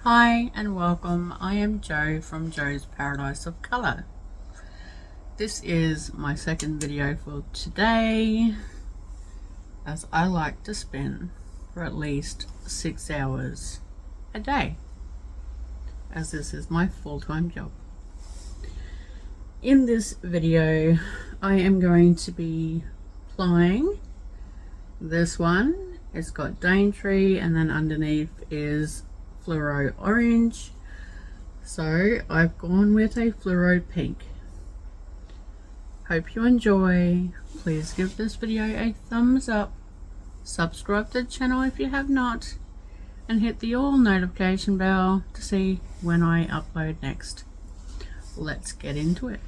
Hi and welcome. I am Jo from Jo's Paradise of Colour. This is my second video for today, as I like to spin for at least 6 hours a day, as this is my full-time job. In this video I am going to be plying this one. It's got Daintree and then underneath is fluoro orange, so I've gone with a fluoro pink. Hope you enjoy. Please give this video a thumbs up, subscribe to the channel if you have not, and hit the all notification bell to see when I upload next. Let's get into it.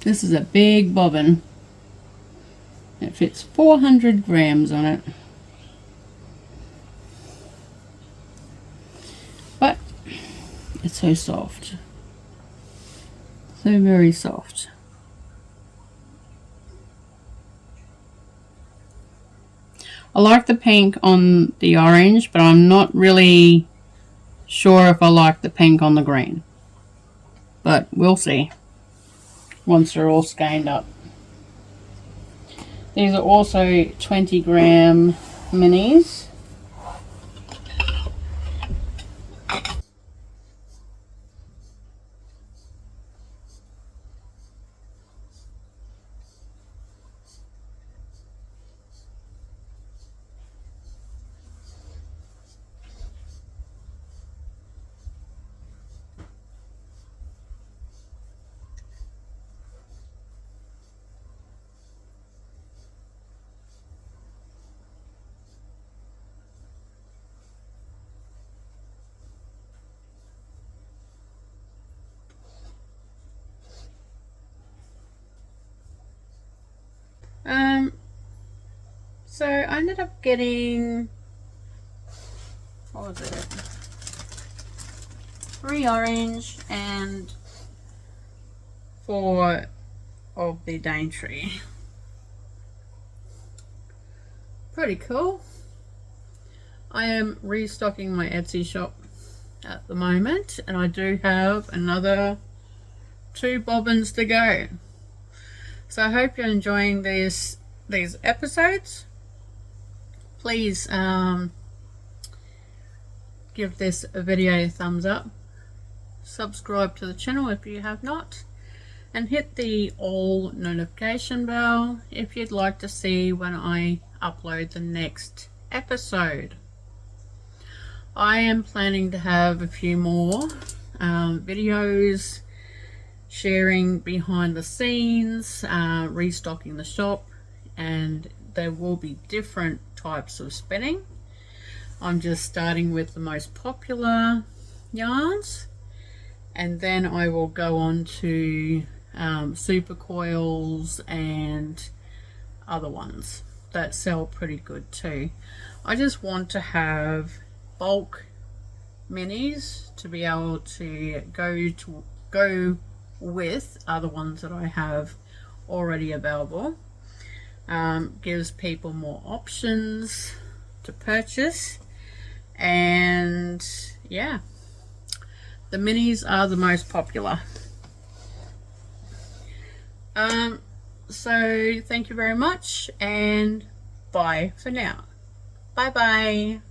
This is a big bobbin. It fits 400 grams on it. But it's so soft. So very soft. I like the pink on the orange, but I'm not really sure if I like the pink on the green. But we'll see once they're all scanned up. These are also 20-gram minis. So I ended up getting, what was it? 3 orange and 4 of the Daintree. Pretty cool. I am restocking my Etsy shop at the moment, and I do have another 2 bobbins to go. So I hope you're enjoying these episodes. Please give this video a thumbs up, subscribe to the channel if you have not, and hit the all notification bell if you'd like to see when I upload the next episode. I am planning to have a few more videos sharing behind the scenes, restocking the shop, and there will be different types of spinning. I'm just starting with the most popular yarns, and then I will go on to super coils and other ones that sell pretty good too. I just want to have bulk minis to be able to go with other ones that I have already available. Gives people more options to purchase, and yeah, the minis are the most popular. So thank you very much, and bye for now. Bye bye.